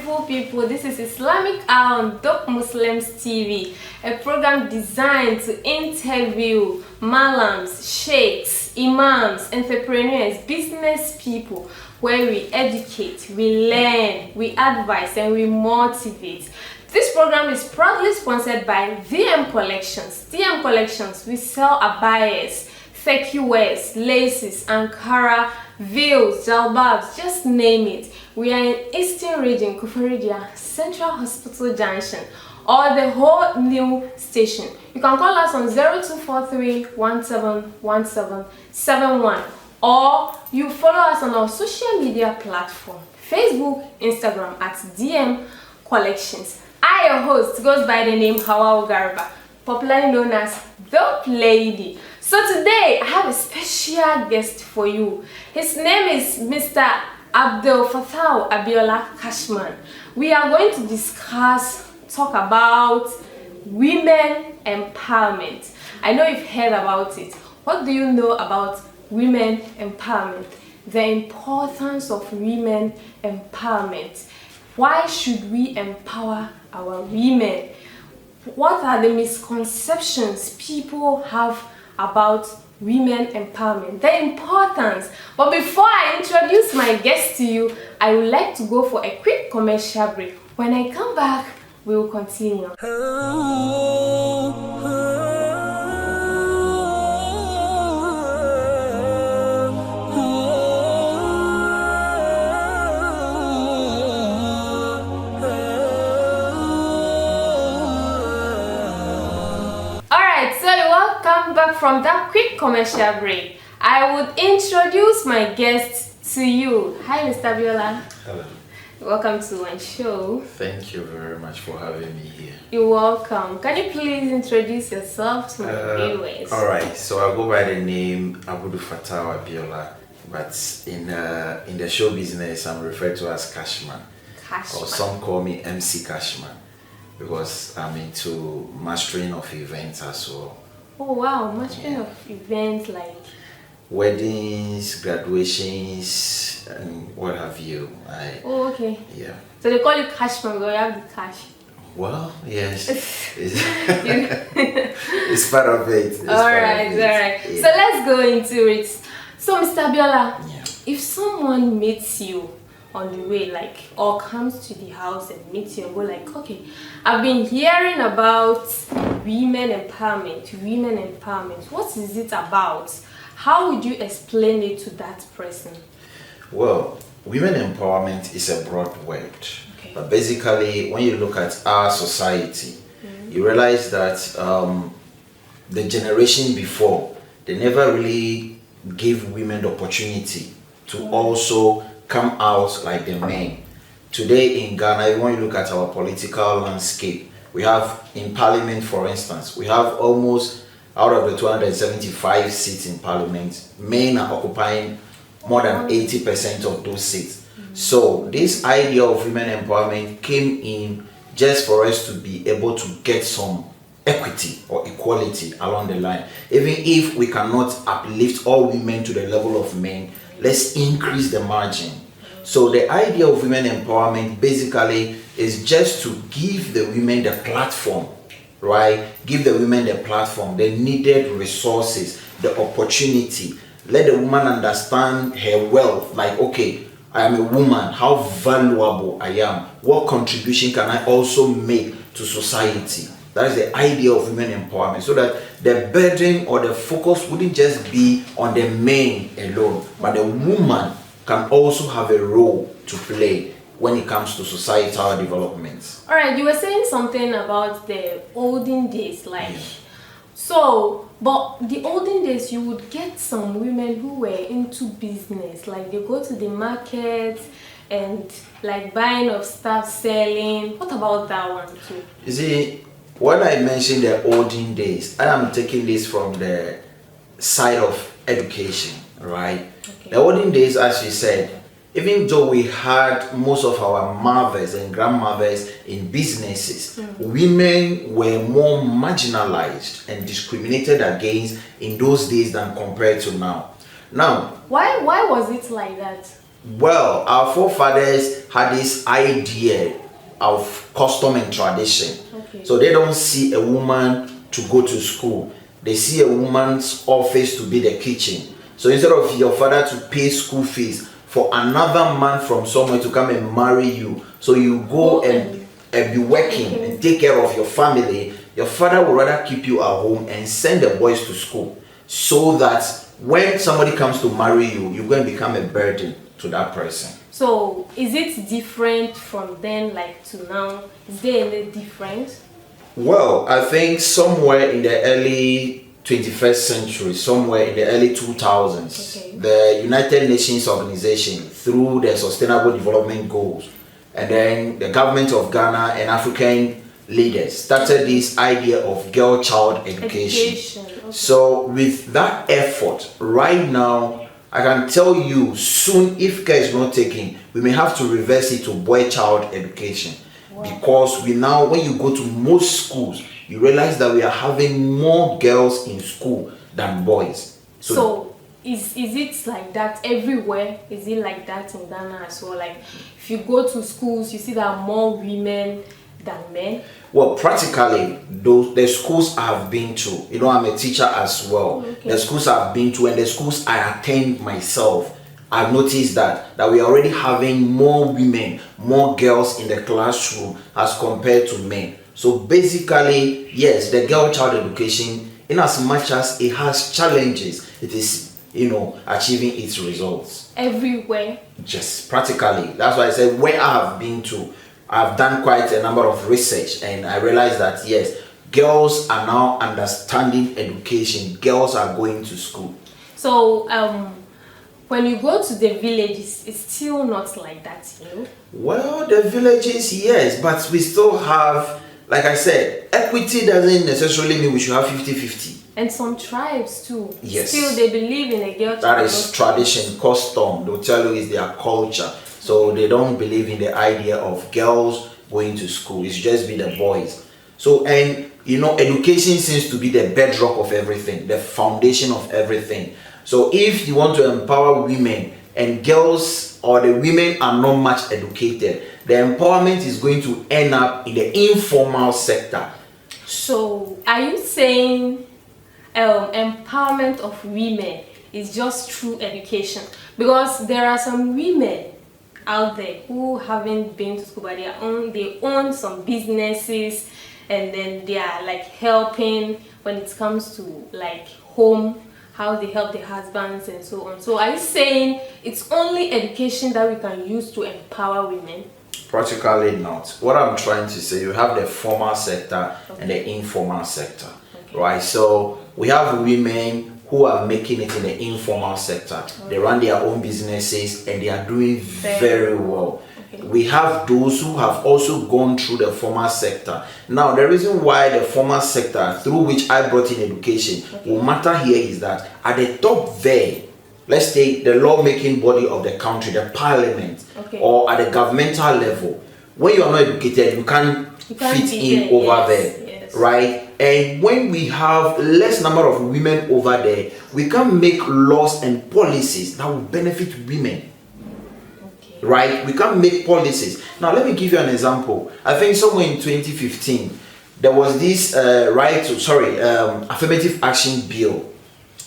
beautiful people. This is Islamic on Dope Muslims TV, a program designed to interview malams, sheikhs, imams, entrepreneurs, business people, where we educate, we learn, we advise, and we motivate. This program is proudly sponsored by DM Collections. DM Collections, we sell abayas, fake wears, laces, ankara, veils, jalbabs, just name it. We are in Eastern Region, Kufuridia, Central Hospital Junction, or the whole new station. You can call us on 0243 171771, or you follow us on our social media platform, Facebook, Instagram at DM Collections. I, your host, goes by the name Hawa Garba, popularly known as Dhopelady. So today I have a special guest for you. His name is Mr. Abudu Fataw Abiolla Cashman. We are going to talk about women empowerment. I know you've heard about it. What do you know about women empowerment? The importance of women empowerment. Why should we empower our women? What are the misconceptions people have about women empowerment, the importance? But before I introduce my guest to you, I would like to go for a quick commercial break. When I come back, we will continue. Come back from that quick commercial break. I would introduce my guest to you. Hi, Mr. Abiolla. Hello. Welcome to my show. Thank you very much for having me here. You're welcome. Can you please introduce yourself to my viewers? Alright, so I go by the name Abudu Fataw Abiolla, but in the show business I'm referred to as cashman. Or some call me MC Cashman, because I'm into mastering of events as well. Oh wow, mastering of events like weddings, graduations, and what have you. Oh, okay. Yeah. So they call you Cashman because you have the cash. Well, yes. It's part of it. Alright. Yeah. So let's go into it. So Mr. Abiolla, if someone meets you on the way, like, or comes to the house and meets you and go like, okay, I've been hearing about women empowerment. What is it about? How would you explain it to that person? Well, women empowerment is a broad word. Okay. But basically, when you look at our society, you realize that the generation before, they never really gave women the opportunity to also come out like the men. Today in Ghana, when you look at our political landscape, we have in parliament, for instance, we have almost out of the 275 seats in parliament, men are occupying more than 80% of those seats. So this idea of women empowerment came in just for us to be able to get some equity or equality along the line. Even if we cannot uplift all women to the level of men, let's increase the margin. So the idea of women empowerment basically is just to give the women the platform, right? Give the women the platform, the needed resources, the opportunity. Let the woman understand her wealth. Like, okay, I am a woman, how valuable I am. What contribution can I also make to society? That is the idea of women empowerment, so that the burden or the focus wouldn't just be on the men alone, but the woman can also have a role to play when it comes to societal development. All right, you were saying something about the olden days, like, so, but the olden days you would get some women who were into business, like they go to the market and like buying of stuff, selling. What about that one too? You see, when I mentioned the olden days, I am taking this from the side of education, right? Okay. The olden days, as you said, even though we had most of our mothers and grandmothers in businesses, women were more marginalized and discriminated against in those days than compared to now. Now, why was it like that? Well, our forefathers had this idea of custom and tradition. Okay. So they don't see a woman to go to school. They see a woman's office to be the kitchen. So instead of your father to pay school fees for another man from somewhere to come and marry you, so you go and be working and take care of your family, your father would rather keep you at home and send the boys to school, so that when somebody comes to marry you, you're going to become a burden to that person. So is it different from then like to now? Is there any difference? Well, I think somewhere in the early 21st century, somewhere in the early 2000s, the United Nations organization, through their Sustainable Development Goals, and then the government of Ghana and African leaders started this idea of girl-child education. Okay. So with that effort, right now, I can tell you soon, if care is not taken, we may have to reverse it to boy-child education. Wow. Because we now, when you go to most schools, you realize that we are having more girls in school than boys. So is it like that everywhere? Is it like that in Ghana as well? Like if you go to schools, you see there are more women than men? Well, practically, the schools I have been to, you know, I'm a teacher as well. Okay. The schools I've been to and the schools I attend myself, I've noticed that we are already having more women, more girls in the classroom as compared to men. So basically, yes, the girl-child education, in as much as it has challenges, it is, you know, achieving its results. Everywhere? Just practically. That's why I said where I have been to, I've done quite a number of research and I realized that yes, girls are now understanding education. Girls are going to school. So when you go to the villages, it's still not like that, you know? Well, the villages, yes, but we still have, like I said, equity doesn't necessarily mean we should have 50-50. And some tribes too. Yes. Still they believe in a girl. That is tradition, custom. They'll tell you it's their culture. So they don't believe in the idea of girls going to school. It's just be the boys. So, and you know, education seems to be the bedrock of everything, the foundation of everything. So if you want to empower women and girls or the women are not much educated, the empowerment is going to end up in the informal sector. So are you saying empowerment of women is just through education? Because there are some women out there who haven't been to school, but they own some businesses, and then they are like helping when it comes to like home, how they help their husbands and so on. So are you saying it's only education that we can use to empower women? Practically not. What I'm trying to say, you have the formal sector and the informal sector, right? So we have women who are making it in the informal sector. They run their own businesses and they are doing very well. We have those who have also gone through the formal sector. Now, the reason why the formal sector, through which I brought in education, will matter here is that at the top there, let's take the lawmaking body of the country, the parliament, or at the governmental level, when you are not educated, you can't fit in over there, right? And when we have less number of women over there, we can make laws and policies that will benefit women. Right? We can't make policies. Now, let me give you an example. I think somewhere in 2015, there was this affirmative action bill.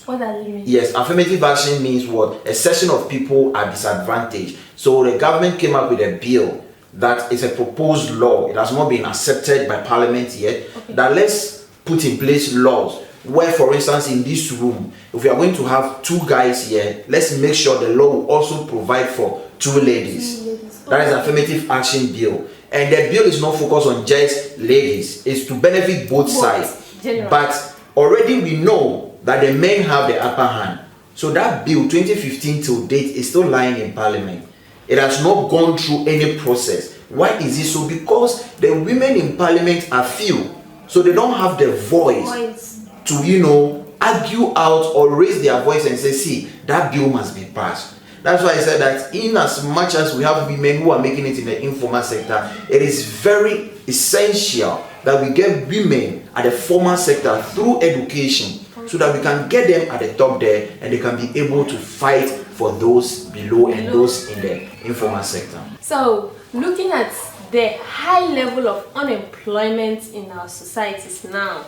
What does it mean? Yes, affirmative action means what? A section of people are disadvantaged. So the government came up with a bill that is a proposed law. It has not been accepted by Parliament yet. That let's put in place laws where, for instance, in this room, if we are going to have two guys here, let's make sure the law will also provide for two ladies. That is affirmative action bill. And the bill is not focused on just ladies. It's to benefit both sides. But already we know that the men have the upper hand. So that bill, 2015 till date, is still lying in Parliament. It has not gone through any process. Why is it so? Because the women in Parliament are few. So they don't have the voice to, you know, argue out or raise their voice and say, see, that bill must be passed. That's why I said that in as much as we have women who are making it in the informal sector, it is very essential that we get women at the formal sector through education so that we can get them at the top there and they can be able to fight for those below and those in the informal sector. So, looking at the high level of unemployment in our societies now,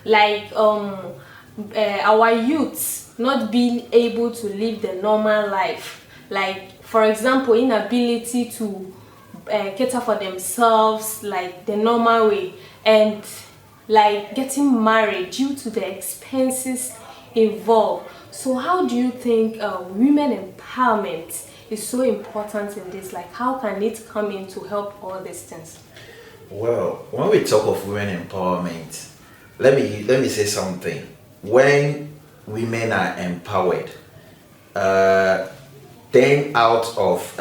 like our youths not being able to live the normal life, like for example inability to cater for themselves like the normal way, and like getting married due to the expenses involved. So how do you think women empowerment is so important in this? Like how can it come in to help all these things? Well, when we talk of women empowerment, let me say something. When women are empowered, 10 out of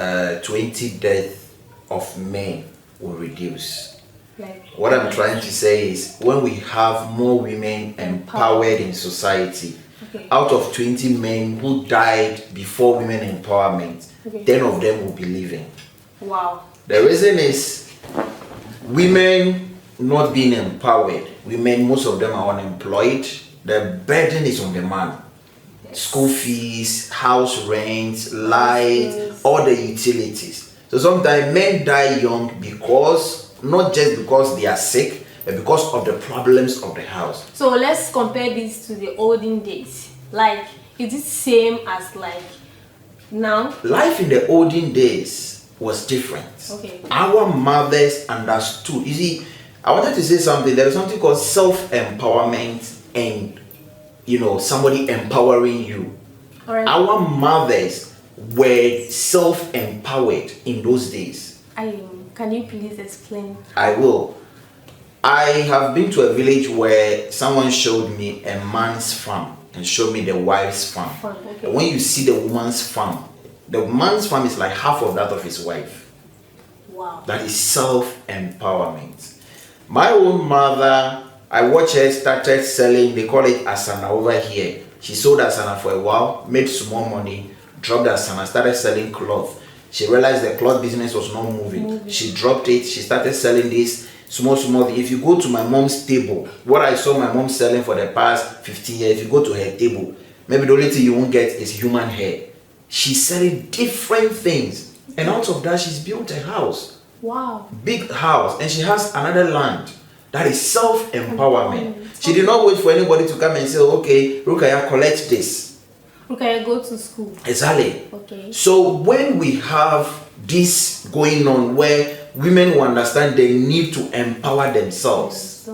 20 deaths of men will reduce. Like, what I'm trying to say is when we have more women empowered in society, out of 20 men who died before women empowerment, 10 of them will be living. Wow. The reason is women not being empowered. Women, most of them are unemployed. The burden is on the man. Yes. School fees, house rent, light, all the utilities. So sometimes men die young because, not just because they are sick, but because of the problems of the house. So let's compare this to the olden days. Like, is it same as like now? Life in the olden days was different. Okay. Our mothers understood. You see, I wanted to say something. There is something called self-empowerment and, somebody empowering you. All right. Our mothers were self-empowered in those days. Can you please explain? I will. I have been to a village where someone showed me a man's farm and showed me the wife's farm. Okay. When you see the woman's farm, the man's farm is like half of that of his wife. Wow. That is self-empowerment. My own mother, I watched her started selling, they call it asana over here. She sold asana for a while, made small money, dropped asana, started selling cloth. She realized the cloth business was not moving. She dropped it, she started selling this small. If you go to my mom's table, what I saw my mom selling for the past 15 years, if you go to her table, maybe the only thing you won't get is human hair. She's selling different things. And out of that, she's built a house. Wow. Big house. And she has another land. That is self-empowerment. She did not wait for anybody to come and say, okay, Rukaya, collect this. Rukaya, go to school. Exactly. Okay. So when we have this going on where women will understand they need to empower themselves.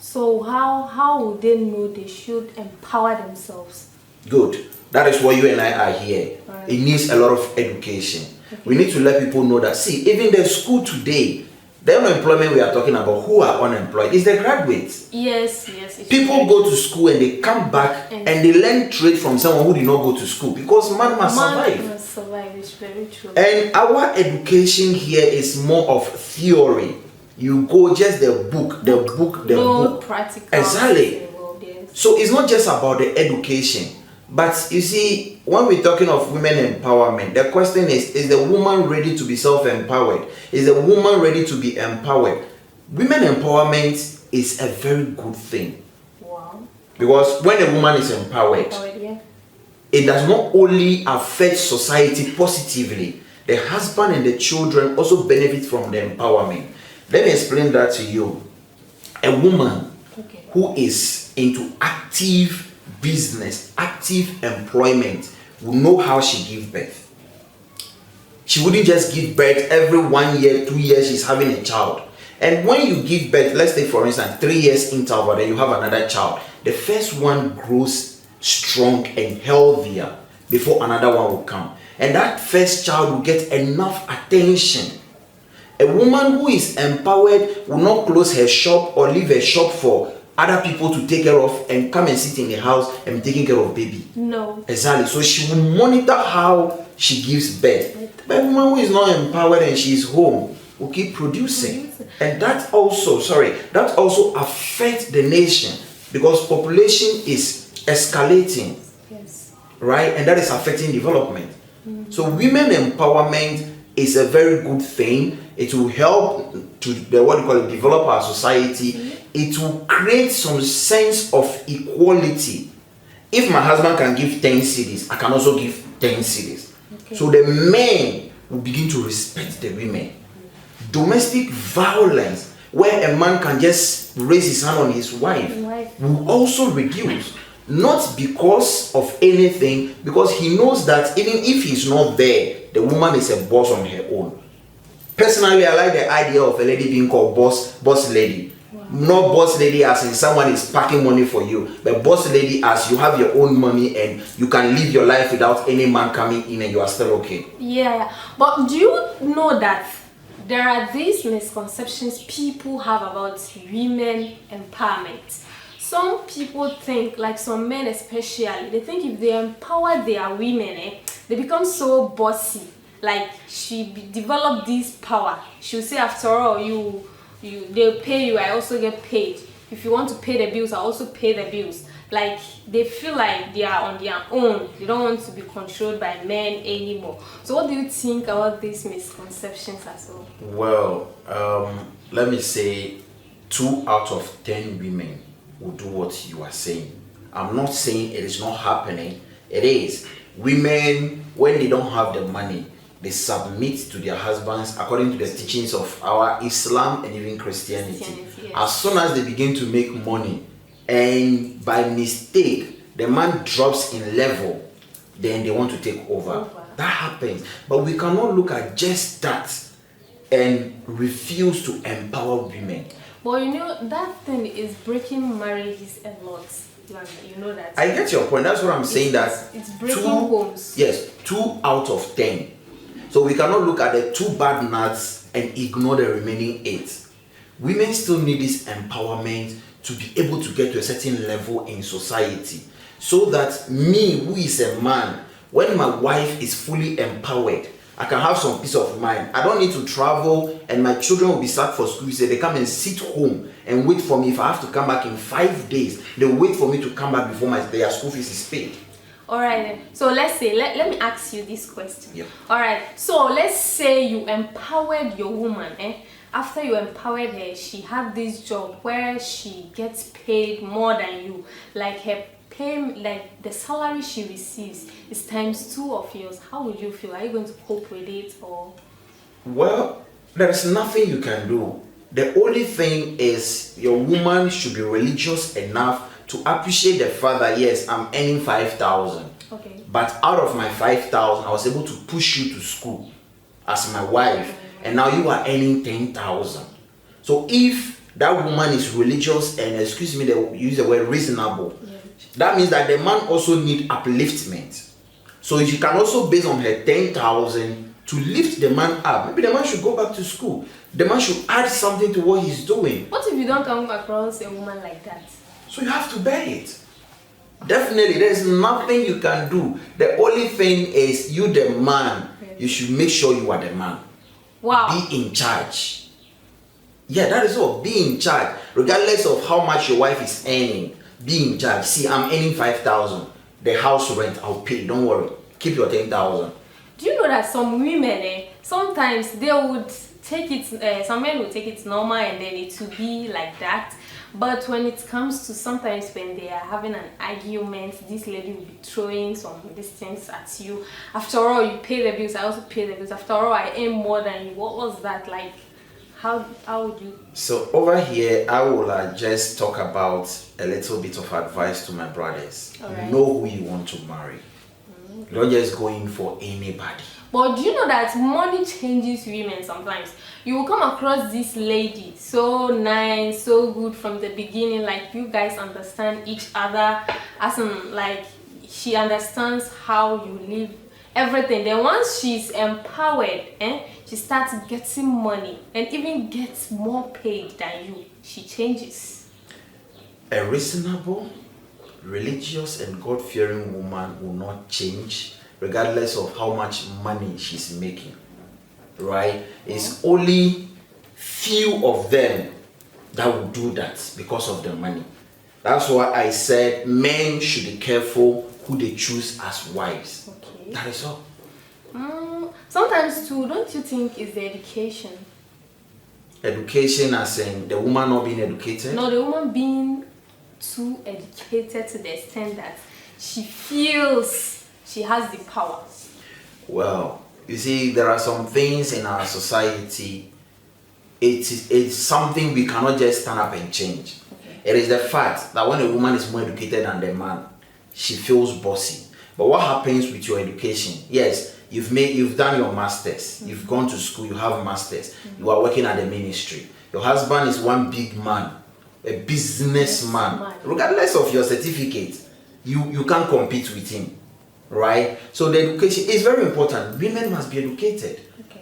So how would they know they should empower themselves? Good. That is why you and I are here. Right. It needs a lot of education. Okay. We need to let people know that, see, even the school today, the unemployment we are talking about, who are unemployed, is the graduates. Yes. People go to school and they come back and they learn trade from someone who did not go to school because man must survive. Man must survive, it's very true. And our education here is more of theory. You go just the book. No practical. Exactly. So it's not just about the education. But you see, when we're talking of women empowerment, the question is the woman ready to be self-empowered? Is the woman ready to be empowered? Women empowerment is a very good thing. Wow. Because when a woman is empowered, it does not only affect society positively, the husband and the children also benefit from the empowerment. Let me explain that to you. A woman who is into active business, active employment, will know how she gives birth. She wouldn't just give birth every 1 year, 2 years she's having a child. And when you give birth, let's take for instance 3 years interval, then you have another child. The first one grows strong and healthier before another one will come. And that first child will get enough attention. A woman who is empowered will not close her shop or leave her shop for other people to take care of and come and sit in the house and be taking care of baby. No. Exactly. So she will monitor how she gives birth. But a woman who is not empowered and she is home will keep producing. And that also affects the nation because population is escalating. Yes. Right? And that is affecting development. So women empowerment is a very good thing. It will help to develop our society. It will create some sense of equality. If my husband can give 10 cedis, I can also give 10 cities. Okay. So the men will begin to respect the women. Domestic violence, where a man can just raise his hand on his wife, will also reduce. Not because of anything, because he knows that even if he's not there, the woman is a boss on her own. Personally, I like the idea of a lady being called boss lady. Wow. Not boss lady as in someone is packing money for you, but boss lady as you have your own money and you can live your life without any man coming in and you are still okay. Yeah, but do you know that there are these misconceptions people have about women empowerment? Some people think, like some men especially, they think if they empower their women, they become so bossy. Like develop this power. She'll say, after all, they'll pay you, I also get paid. If you want to pay the bills, I also pay the bills. Like they feel like they are on their own. They don't want to be controlled by men anymore. So what do you think about these misconceptions as well? Well, let me say 2 out of 10 women will do what you are saying. I'm not saying it is not happening. It is. Women, when they don't have the money, they submit to their husbands according to the teachings of our Islam and even Christianity. Yes. As soon as they begin to make money and by mistake the man drops in level, then they want to take over. That happens. But we cannot look at just that and refuse to empower women. But you know, that thing is breaking marriages a lot. You know that. I get your point. That's what I'm saying. It's breaking homes. Yes, 2 out of 10. So we cannot look at the 2 bad nuts and ignore the remaining 8. Women still need this empowerment to be able to get to a certain level in society. So that me, who is a man, when my wife is fully empowered, I can have some peace of mind. I don't need to travel and my children will be sacked for school. So they come and sit home and wait for me. If I have to come back in 5 days, they'll wait for me to come back before their school fees is paid. Alright then. So let's say, let me ask you this question. Yep. Alright, so let's say you empowered your woman. After you empowered her, she had this job where she gets paid more than you. Like her pay, like the salary she receives is times 2 of yours. How would you feel? Are you going to cope with it or? Well, there is nothing you can do. The only thing is your woman should be religious enough to appreciate the fact that yes, I'm earning 5,000. Okay. But out of my 5,000, I was able to push you to school as my wife, and now you are earning 10,000. So if that woman is religious and, excuse me, they use the word reasonable, that means that the man also need upliftment. So if you can also base on her 10,000 to lift the man up, maybe the man should go back to school. The man should add something to what he's doing. What if you don't come across a woman like that? So you have to bear it. Definitely, there's nothing you can do. The only thing is you, the man, you should make sure you are the man. Wow. Be in charge. Yeah, that is all. Be in charge. Regardless of how much your wife is earning, be in charge. See, I'm earning 5,000. The house rent, I'll pay. Don't worry. Keep your 10,000. Do you know that some women, sometimes they would take it, some men would take it normal and then it will be like that. But when it comes to sometimes when they are having an argument, this lady will be throwing some distance at you. After all, you pay the bills, I also pay the bills. After all, I earn more than you. What was that like? How would you? So over here, I will just talk about a little bit of advice to my brothers. Right. Know who you want to marry. Don't just go in for anybody. But do you know that money changes women sometimes? You will come across this lady, so nice, so good from the beginning, like you guys understand each other, as in like she understands how you live, everything. Then once she's empowered, she starts getting money and even gets more paid than you, she changes. A reasonable, religious and God-fearing woman will not change regardless of how much money she's making, right? It's only few of them that will do that because of the money. That's why I said men should be careful who they choose as wives. Okay. That is all. Sometimes too, don't you think it's the education? Education as in the woman not being educated? No, the woman being too educated to the extent that she feels she has the power? Well, you see, there are some things in our society, it's something we cannot just stand up and change. Okay. It is the fact that when a woman is more educated than the man, she feels bossy. But what happens with your education? Yes, you've done your masters, you've gone to school, you have a masters, you are working at the ministry. Your husband is one big man, a businessman. Regardless of your certificate, you can't compete with him, right? So the education is very important. Women must be educated. Okay.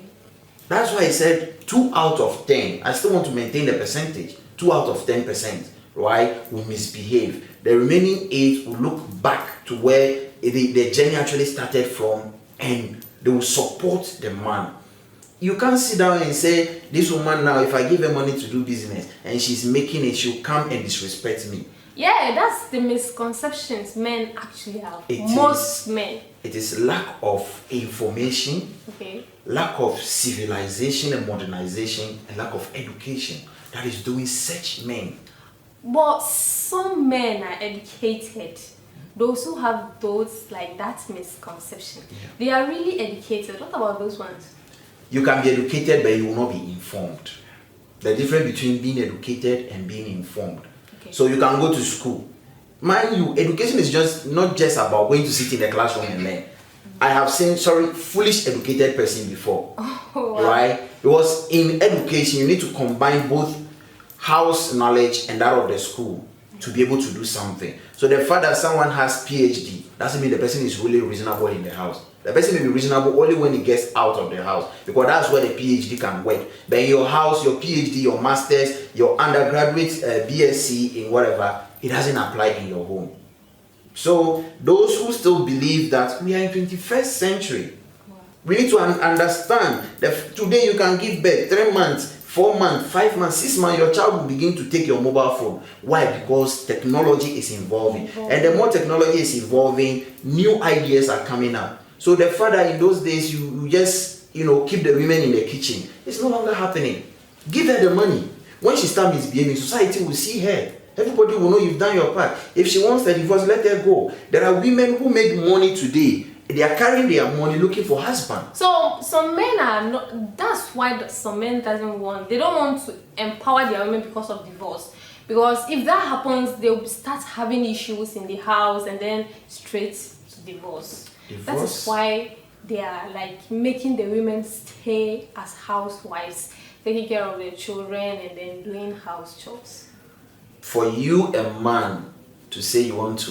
That's why I said 2 out of 10. I still want to maintain the percentage. 2 out of 10%, right, will misbehave. The remaining 8 will look back to where the journey actually started from, and they will support the man. You can't sit down and say, this woman now, if I give her money to do business and she's making it, she'll come and disrespect me. Yeah, that's the misconceptions men actually have. Most men. It is lack of information, okay, lack of civilization and modernization, and lack of education that is doing such men. But some men are educated. Those who have those, like that misconception, they are really educated. What about those ones? You can be educated, but you will not be informed. The difference between being educated and being informed. Okay. So you can go to school. Mind you, education is just not just about going to sit in the classroom and learn. I have seen, foolish educated person before. Oh, wow. Right? Because in education, you need to combine both house knowledge and that of the school to be able to do something. So the fact that someone has PhD doesn't mean the person is really reasonable in the house. The person may be reasonable only when he gets out of the house, because that's where the PhD can work. But in your house, your PhD, your master's, your undergraduate BSc in whatever, it doesn't apply in your home. So those who still believe that we are in 21st century, we need to understand that today you can give birth 3 months, 4 months, 5 months, 6 months, your child will begin to take your mobile phone. Why? Because technology is evolving. And the more technology is evolving, new ideas are coming up. So the fact that in those days you just keep the women in the kitchen, it's no longer happening. Give her the money. When she starts misbehaving, society will see her. Everybody will know you've done your part. If she wants the divorce, let her go. There are women who make money today. They are carrying their money looking for husband. So some men are not. That's why some men they don't want to empower their women because of divorce. Because if that happens, they'll start having issues in the house and then straight to divorce. That is why they are like making the women stay as housewives, taking care of their children and then doing house chores. For you, a man, to say you want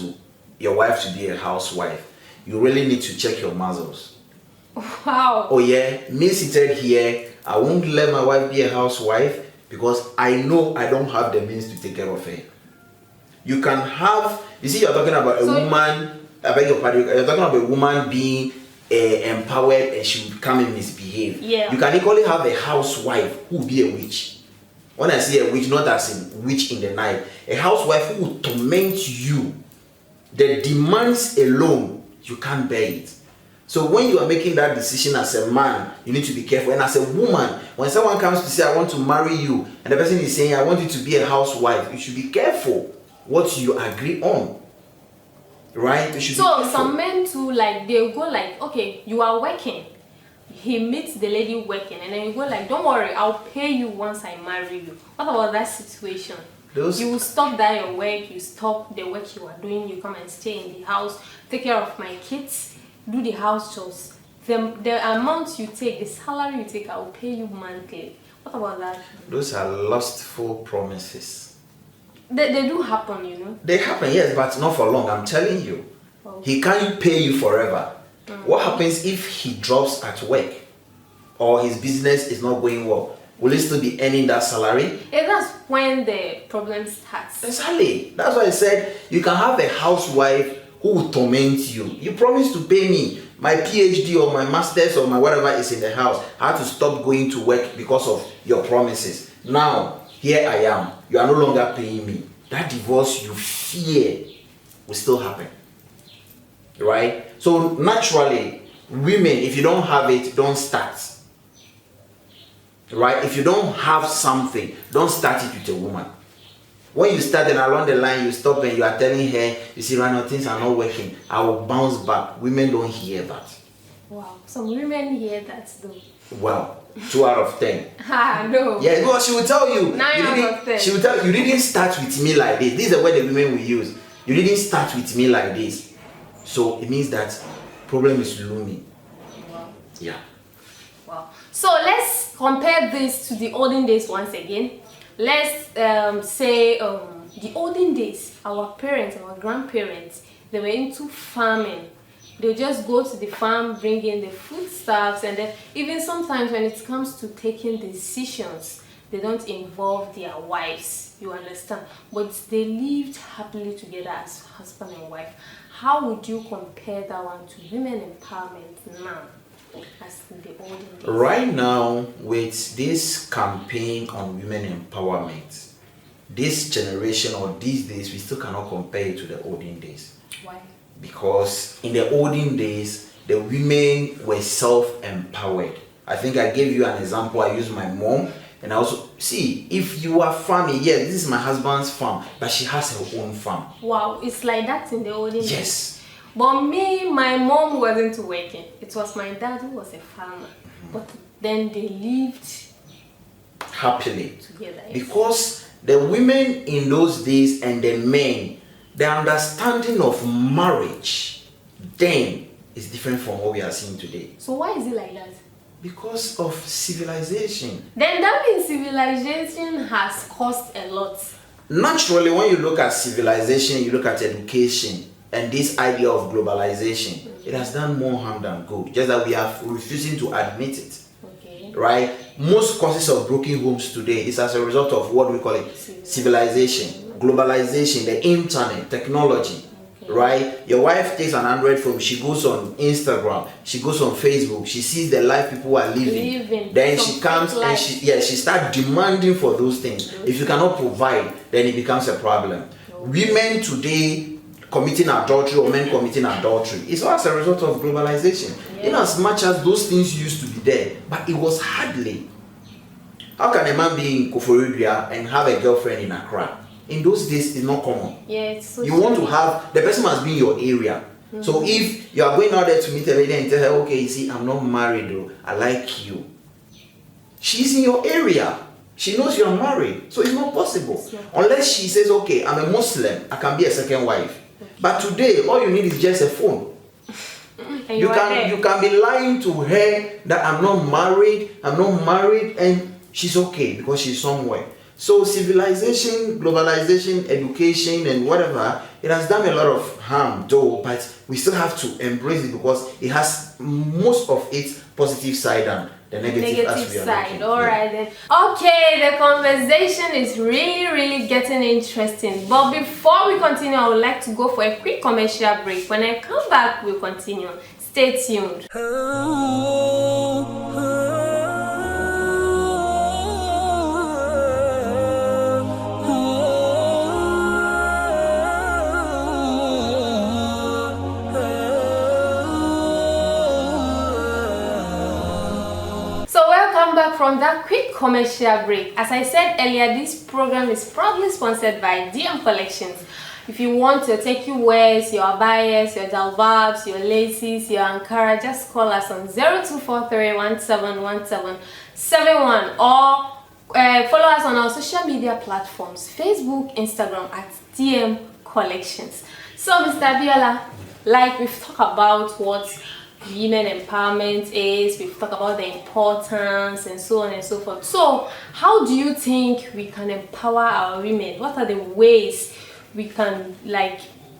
your wife to be a housewife, you really need to check your muscles. Wow. Oh yeah, me seated here, I won't let my wife be a housewife because I know I don't have the means to take care of her. You can have, you see, you're talking about a woman. I beg your pardon. You're talking about a woman being empowered and she will come and misbehave. Yeah. You can equally have a housewife who will be a witch. When I say a witch, not as in witch in the night. A housewife who will torment you. The demands alone, you can't bear it. So when you are making that decision as a man, you need to be careful. And as a woman, when someone comes to say, I want to marry you, and the person is saying, I want you to be a housewife, you should be careful what you agree on. Right? So some men too, like they'll go like, okay, you are working. He meets the lady working, and then you go like, don't worry, I'll pay you once I marry you. What about that situation? You will stop that your work, you stop the work you are doing, you come and stay in the house, take care of my kids, do the house chores. The amount you take, the salary you take, I will pay you monthly. What about that? Those are lustful promises. They do happen, They happen, yes, but not for long, I'm telling you. Okay. He can't pay you forever. What happens if he drops at work or his business is not going well? Will he still be earning that salary? Yeah, that's when the problem starts. Exactly. That's why I said you can have a housewife who will torment you. You promised to pay me. My PhD or my master's or my whatever is in the house. I had to stop going to work because of your promises. Now, here I am. You are no longer paying me. That divorce you fear will still happen. Right? So naturally, women, if you don't have it, don't start. Right? If you don't have something, don't start it with a woman. When you start and along the line you stop and you are telling her, you see, right now things are not working, I will bounce back. Women don't hear that. Wow, some women hear that though. Well, 2 out of 10. No. Yeah, because she will tell you. 9 out of 10. She will tell you, you didn't start with me like this. This is the word the women will use. You didn't start with me like this. So it means that problem is looming. Wow. Yeah. Wow. So let's compare this to the olden days once again. Let's say the olden days, our parents, our grandparents, they were into farming. They just go to the farm, bring in the foodstuffs, and then even sometimes when it comes to taking decisions, they don't involve their wives, you understand? But they lived happily together as husband and wife. How would you compare that one to women empowerment now as in the olden days? Right now, with this campaign on women empowerment, this generation or these days, we still cannot compare it to the olden days. Why? Because in the olden days, the women were self-empowered. I think I gave you an example. I used my mom, and I also see, if you are farming, yes, this is my husband's farm, but she has her own farm. Wow, it's like that in the olden days. Yes. But me, my mom wasn't working. It was my dad who was a farmer. But then they lived happily together. Because the women in those days and the men, the understanding of marriage then is different from what we are seeing today. So why is it like that? Because of civilization. Then that means civilization has cost a lot. Naturally, when you look at civilization, you look at education and this idea of globalization, it has done more harm than good. Just that we are refusing to admit it. Okay. Right? Most causes of broken homes today is as a result of what we call it civilization, globalization, the internet, technology. Okay. Right? Your wife takes an Android phone, she goes on Instagram, she goes on Facebook, she sees the life people are living. Then she comes and she starts demanding for those things. Okay. If you cannot provide, then it becomes a problem. Okay. Women today committing adultery or men committing adultery is all as a result of globalization. Yeah. In as much as those things used to be there, but it was hardly. How can a man be in Koforidua and have a girlfriend in Accra? In those days, it's not common. Yeah, it's so you want to have, the person must be in your area. Mm-hmm. So if you are going out there to meet a lady and tell her, okay, you see, I'm not married though, I like you. She's in your area. She knows you are married. So it's not possible. Unless she says, okay, I'm a Muslim, I can be a second wife. But today, all you need is just a phone. You can be lying to her that I'm not married, and she's okay because she's somewhere. So civilization, globalization, education, and whatever, it has done a lot of harm though, but we still have to embrace it because it has most of its positive side and the negative side. Alright then. Okay, the conversation is really getting interesting. But before we continue, I would like to go for a quick commercial break. When I come back, we'll continue. Stay tuned. Back from that quick commercial break. As I said earlier, this program is proudly sponsored by DM Collections. If you want to take your wears, your abayas, your jalbabs, your laces, your ankara, just call us on 0243171771 or follow us on our social media platforms, Facebook, Instagram at DM Collections. So Mr. Abiolla, like we've talked about what women empowerment is, we've talked about the importance and so on and so forth. So how do you think we can empower our women? What are the ways we can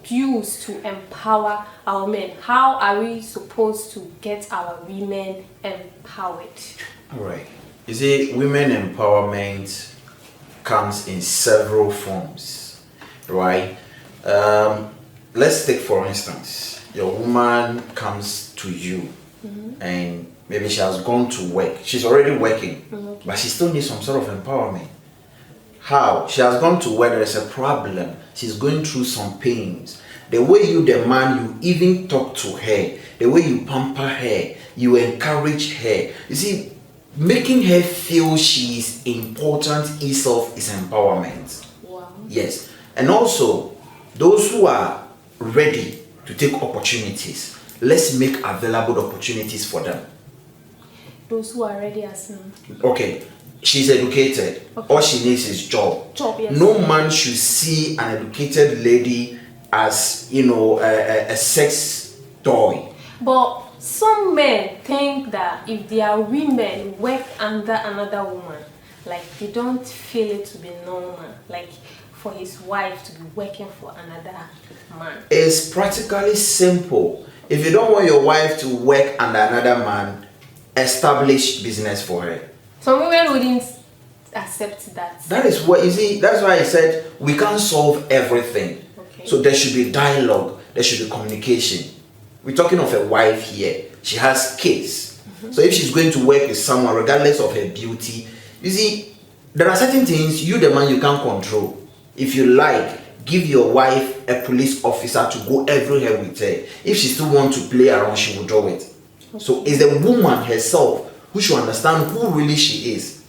use to empower our men? How are we supposed to get our women empowered? All right. You see, women empowerment comes in several forms, right? Let's take for instance, your woman comes to you and maybe she has gone to work. She's already working, but she still needs some sort of empowerment. How? She has gone to work, there is a problem. She's going through some pains. The way you, the man, you even talk to her, the way you pamper her, you encourage her. You see, making her feel she is important itself is empowerment. Wow. Yes. And also, those who are ready to take opportunities, let's make available opportunities for them. Those who are ready as okay, she's educated. Okay. All she needs is job. Yes. No man should see an educated lady as, a sex toy. But some men think that if their women work under another woman, like they don't feel it to be normal, like for his wife to be working for another man. It's practically simple. If you don't want your wife to work under another man, establish business for her. Some women wouldn't accept that. That is what, you see, that's why I said we can't solve everything. Okay. So there should be dialogue, there should be communication. We're talking of a wife here. She has kids. So if she's going to work with someone, regardless of her beauty, you see, there are certain things you, the man, you can't control. If you like, give your wife a police officer to go everywhere with her. If she still wants to play around, she will do it. So it's the woman herself who should understand who really she is.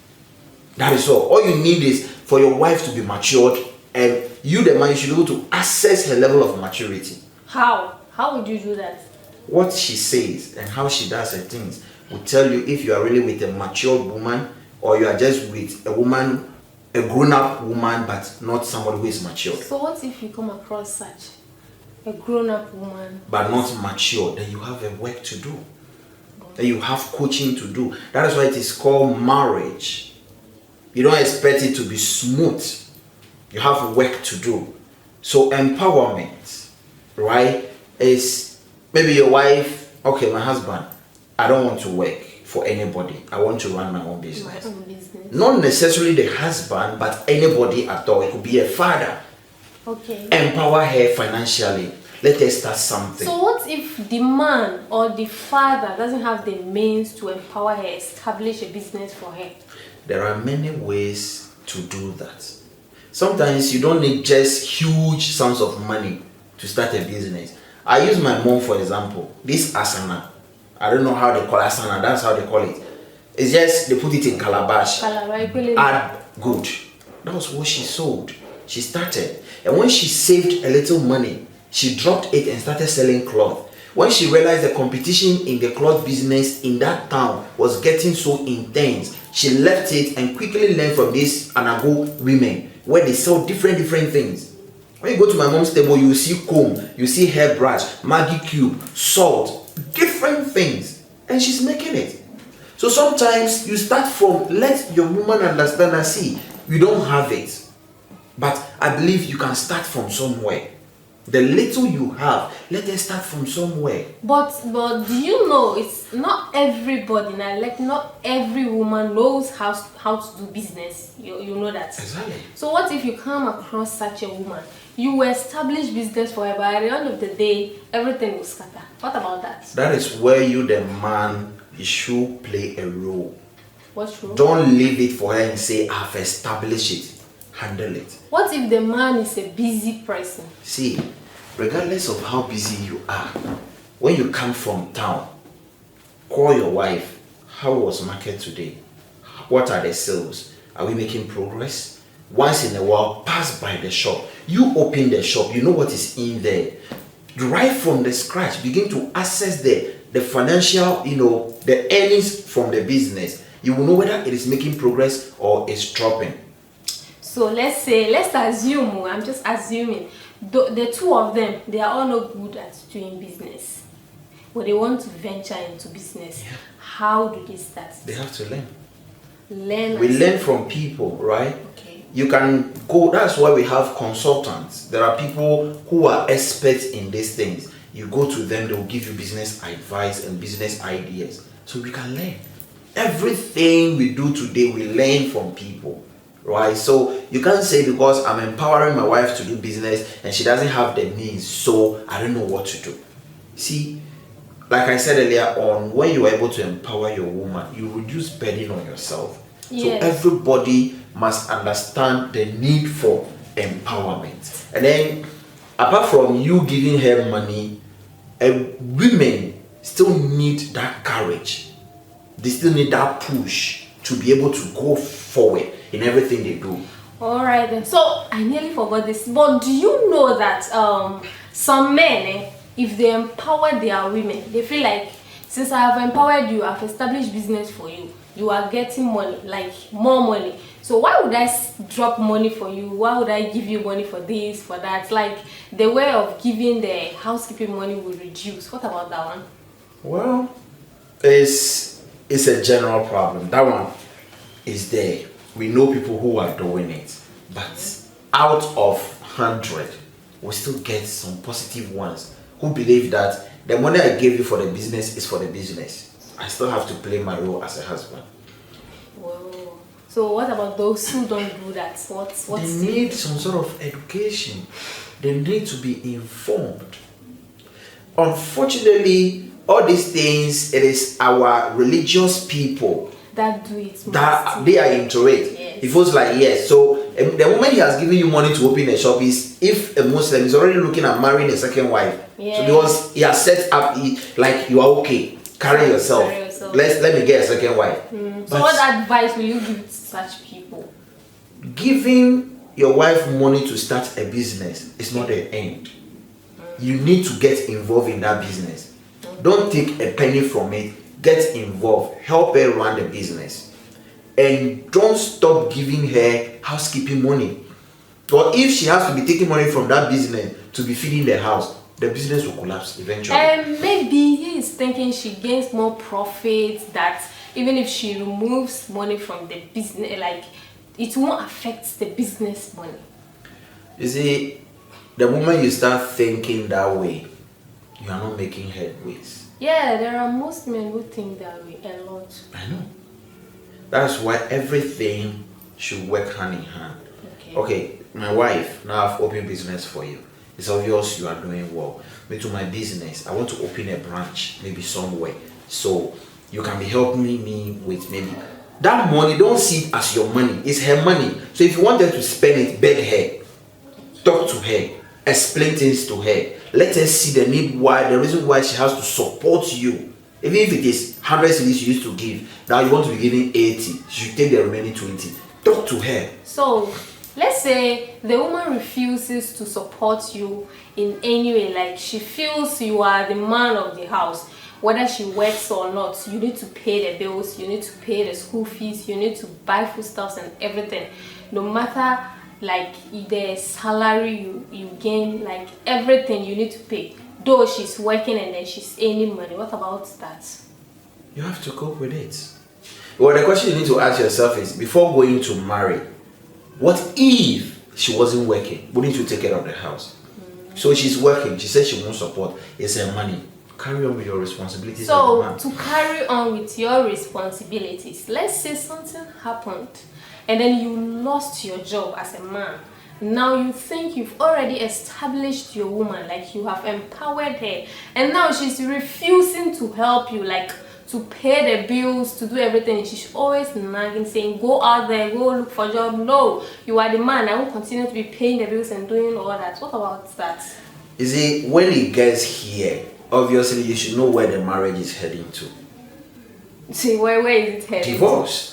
That is all. All you need is for your wife to be matured, and you, the man, you should be able to assess her level of maturity. How? How would you do that? What she says and how she does her things will tell you if you are really with a mature woman or you are just with a woman, a grown-up woman, but not somebody who is mature. So what if you come across such a grown-up woman but not mature? Then you have a work to do. Then you have coaching to do. That is why it is called marriage. You don't expect it to be smooth. You have work to do. So empowerment, right, is maybe your wife, okay, my husband, I don't want to work for anybody. I want to run my own business. My own business. Not necessarily the husband, but anybody at all. It could be a father. Okay. Empower her financially. Let her start something. So what if the man or the father doesn't have the means to empower her, establish a business for her? There are many ways to do that. Sometimes you don't need just huge sums of money to start a business. I use my mom for example. This asana, I don't know how they call asana, that's how they call it. It's just they put it in calabash. Add good. That was what she sold. She started. And when she saved a little money, she dropped it and started selling cloth. When she realized the competition in the cloth business in that town was getting so intense, she left it and quickly learned from these Anago women where they sell different things. When you go to my mom's table, you see comb, you see hairbrush, Maggie cube, salt, different things. And she's making it. So sometimes you start from, let your woman understand and see, you don't have it. But I believe you can start from somewhere. The little you have, let them start from somewhere. But do you know it's not everybody now, like not every woman knows how to do business. You know that. Exactly. So what if you come across such a woman? You will establish business for her, but at the end of the day, everything will scatter. What about that? That is where you, the man, you should play a role. What's role? Don't leave it for her and say, I've established it. Handle it. What if the man is a busy person? See, regardless of how busy you are, when you come from town, call your wife. How was market today? What are the sales? Are we making progress? Once in a while, pass by the shop. You open the shop, you know what is in there. Right from the scratch, begin to assess the financial, the earnings from the business. You will know whether it is making progress or it's dropping. So let's assume, I'm just assuming, the two of them, they are all not good at doing business. But they want to venture into business. Yeah. How do they start? They have to learn. We learn from people, right? Okay. You can go, that's why we have consultants. There are people who are experts in these things. You go to them, they will give you business advice and business ideas. So we can learn. Everything we do today, we learn from people. Right, so you can't say because I'm empowering my wife to do business and she doesn't have the means, so I don't know what to do. See, like I said earlier on, when you are able to empower your woman, you reduce burden on yourself. Yes. So everybody must understand the need for empowerment. And then, apart from you giving her money, women still need that courage. They still need that push to be able to go forward in everything they do. All right then. So I nearly forgot this, but do you know that some men, if they empower their women, they feel like, since I have empowered you, I've established business for you, you are getting money, like more money. So why would I drop money for you? Why would I give you money for this, for that? Like the way of giving the housekeeping money will reduce. What about that one? Well, it's a general problem. That one is there. We know people who are doing it, but out of 100, we still get some positive ones who believe that the money I gave you for the business is for the business. I still have to play my role as a husband. Whoa. So what about those who don't do that? What's They need some sort of education. They need to be informed. Unfortunately, all these things, it is our religious people that do it that they are into it. Yes. It feels like, yes. So the moment he has given you money to open a shop is if a Muslim is already looking at marrying a second wife. Yeah. So because he has set up like, you are okay, carry yourself. Let me get a second wife. So what advice will you give to such people? Giving your wife money to start a business is not the end. You need to get involved in that business. Don't take a penny from it. Get involved. Help her run the business. And don't stop giving her housekeeping money. Or if she has to be taking money from that business to be feeding the house, the business will collapse eventually. And maybe he is thinking she gains more profits, that even if she removes money from the business, like it won't affect the business money. You see, the moment you start thinking that way, you are not making headways. Yeah, there are most men who think that way a lot. I know. That's why everything should work hand in hand. Okay, my wife, now I've opened business for you. It's obvious you are doing well. Me to my business, I want to open a branch, maybe somewhere. So you can be helping me with maybe that money. Don't see it as your money. It's her money. So if you want her to spend it, beg her. Talk to her. Explain things to her. Let her see the need, the reason why she has to support you. Even if it is 100 cedis you used to give, now you want to be giving 80, she should take the remaining 20. Talk to her. So let's say the woman refuses to support you in any way, like she feels you are the man of the house, whether she works or not. You need to pay the bills, you need to pay the school fees, you need to buy foodstuffs and everything. No matter like the salary you gain, like everything you need to pay, though she's working and then she's earning money. What about that? You have to cope with it. Well, the question you need to ask yourself is, before going to marry, what if she wasn't working? Wouldn't you take care of the house? So she's working, she says she won't support, it's her money. Carry on with your responsibilities. So to carry on with your responsibilities, let's say something happened and then you lost your job as a man. Now you think you've already established your woman, like you have empowered her, and now she's refusing to help you, like to pay the bills, to do everything. She's always nagging, saying, go out there, go look for a job. No, you are the man. I will continue to be paying the bills and doing all that. What about that? You see, when it gets here, obviously you should know where the marriage is heading to. See, where is it heading? Divorce.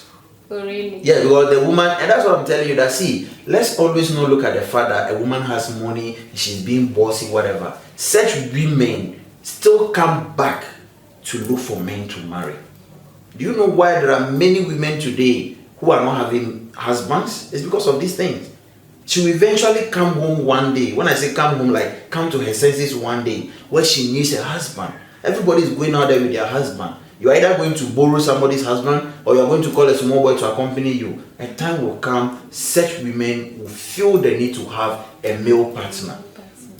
Oh, really? Yeah, because the woman, and that's what I'm telling you, that see, let's always not look at the fact that a woman has money, she's being bossy, whatever. Such women still come back to look for men to marry. Do you know why there are many women today who are not having husbands? It's because of these things. She will eventually come home one day. When I say come home, like come to her senses one day, where she needs a husband. Everybody is going out there with their husband. You're either going to borrow somebody's husband or you're going to call a small boy to accompany you. A time will come, such women will feel the need to have a male partner.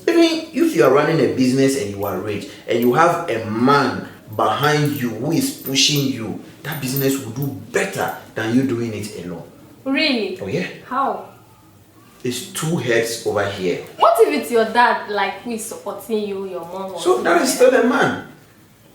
Even if you are running a business and you are rich and you have a man behind you who is pushing you, that business will do better than you doing it alone. Really? Oh yeah. How? It's two heads over here. What if it's your dad, like, who is supporting you, your mom? So that is still a man.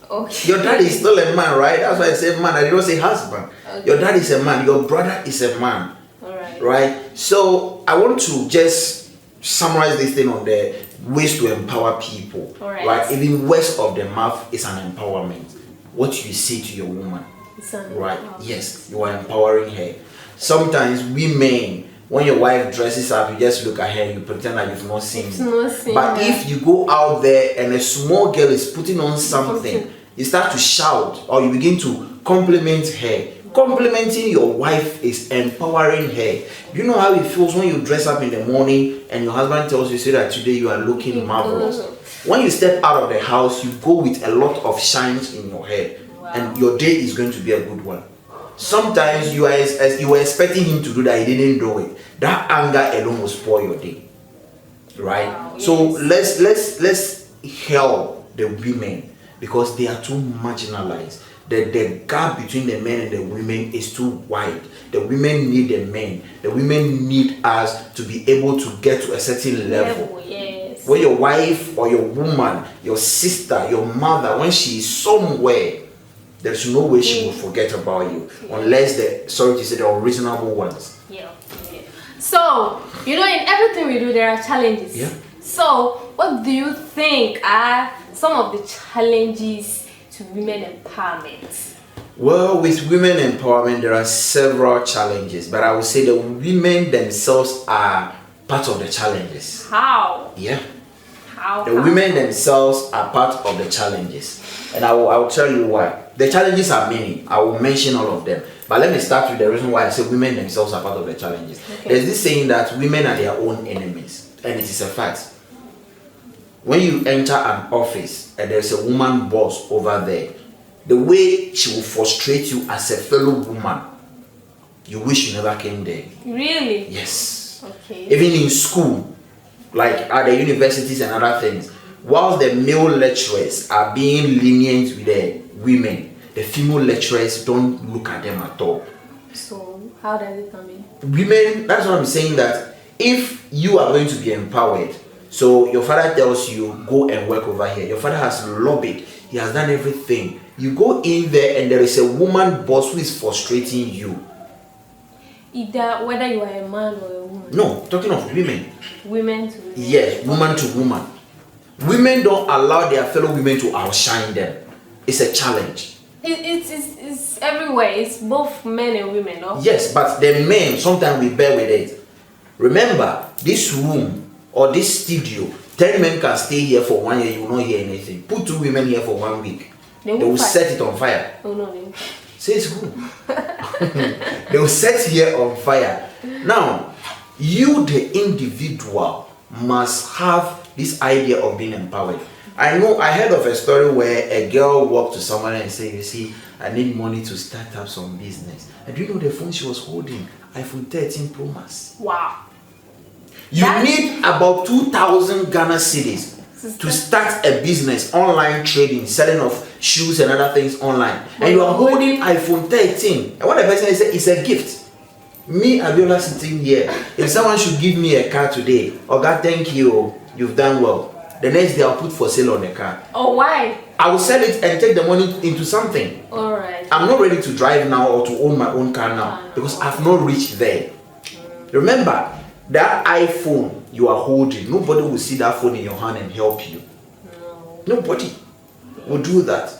Okay. Your dad is still a man, right? That's why I say man. I didn't say husband. Okay. Your dad is a man. Your brother is a man. All right. Right? So I want to just summarize this thing on the ways to empower people. All right. Right? Even words of the mouth is an empowerment. What you say to your woman. It's an right? empowerment. Yes, you are empowering her. Sometimes we men, When your wife dresses up, you just look at her, you pretend like you've not seen it. But if you go out there and a small girl is putting on something, you start to shout or you begin to compliment her. Complimenting your wife is empowering her. You know how it feels when you dress up in the morning and your husband tells you, say that today you are looking marvelous. When you step out of the house, you go with a lot of shines in your head. Wow. And your day is going to be a good one. Sometimes you were expecting him to do that, he didn't do it. That anger alone will spoil your day, right? Wow, so yes. let's help the women because they are too marginalized. The gap between the men and the women is too wide. The women need the men. The women need us to be able to get to a certain level. Yes. Where your wife or your woman, your sister, your mother, when she is somewhere, there's no way she will forget about you unless the unreasonable ones. Yeah. So, in everything we do, there are challenges. Yeah. So, what do you think are some of the challenges to women empowerment? Well, with women empowerment, there are several challenges, but I would say the women themselves are part of the challenges. How? Yeah. How? The women themselves are part of the challenges. And I will tell you why. The challenges are many. I will mention all of them. But let me start with the reason why I say women themselves are part of the challenges. Okay. There's this saying that women are their own enemies. And it is a fact. When you enter an office and there's a woman boss over there, the way she will frustrate you as a fellow woman, you wish you never came there. Really? Yes. Okay. Even in school, like at the universities and other things, whilst the male lecturers are being lenient with the women, the female lecturers don't look at them at all. So, how does it come in? Women, that's what I'm saying, that if you are going to be empowered, so your father tells you, go and work over here. Your father has lobbied. He has done everything. You go in there and there is a woman boss who is frustrating you. Either whether you are a man or a woman. No, talking of women. Women to women. Yes, woman to woman. Women don't allow their fellow women to outshine them. It's a challenge. It's everywhere. It's both men and women, no? Yes, but the men, sometimes we bear with it. Remember, this room or this studio, 10 men can stay here for 1 year, you will not hear anything. Put 2 women here for 1 week. They will set it on fire. Oh no, they won't. Says who? They will set here on fire. Now, you the individual must have this idea of being empowered. I know I heard of a story where a girl walked to someone and said, you see, I need money to start up some business. And do you know the phone she was holding? iPhone 13 Pro Max. Wow. You need about 2,000 Ghana cedis to start a business, online trading, selling of shoes and other things online. And you are holding iPhone 13. And what the person said is a gift. Me, Abiolla, sitting here. If someone should give me a car today, oh God, thank you, you've done well. The next day I'll put for sale on the car. Oh, why? I will sell it and take the money into something. Alright. I'm not ready to drive now or to own my own car now because I've not reached there. Remember, that iPhone you are holding, nobody will see that phone in your hand and help you. No. Nobody will do that.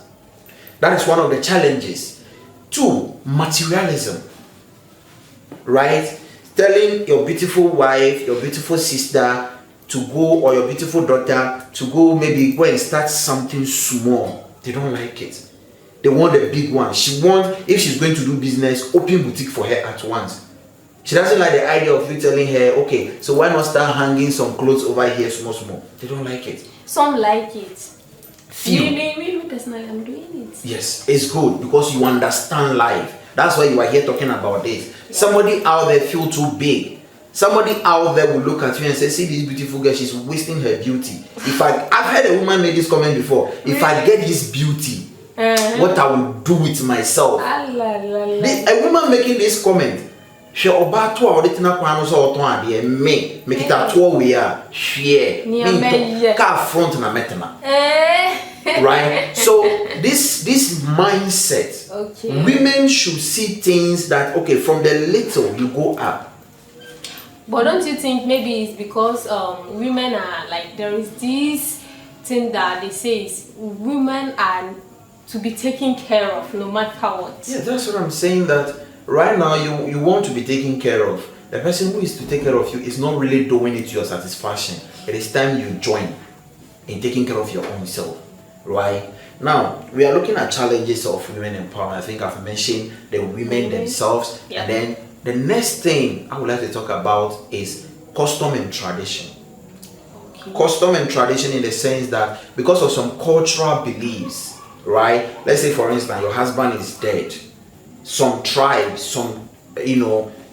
That is one of the challenges. 2, materialism. Right? Telling your beautiful wife, your beautiful sister to go, or your beautiful daughter to go, maybe go and start something small. They don't like it. They want the big one. She wants, if she's going to do business, open boutique for her at once. She doesn't like the idea of you telling her, okay, so why not start hanging some clothes over here small. They don't like it. Some like it. Few. Me personally, I'm doing it. Yes, it's good because you understand life. That's why you are here talking about this. Yeah. Somebody out there feel too big. Somebody out there will look at you and say, see this beautiful girl, she's wasting her beauty. I've heard a woman make this comment before. If I get this beauty, what I will do with myself. A woman making this comment. She oba to original kwano so oton ade me make it a to we are share me car front na metana. Right? So this mindset, okay. Women should see things that, okay, from the little you go up. But don't you think maybe it's because women are like, there is this thing that they say is women are to be taken care of no matter what? Yeah, that's what I'm saying, that right now you want to be taken care of. the person who is to take care of you is not really doing it to your satisfaction. It is time you join in taking care of your own self, right? Now, we are looking at challenges of women empowerment. I think I've mentioned the women themselves. Yeah. And then the next thing I would like to talk about is custom and tradition. Okay. Custom and tradition in the sense that because of some cultural beliefs, right? Let's say, for instance, your husband is dead. Some tribes, some,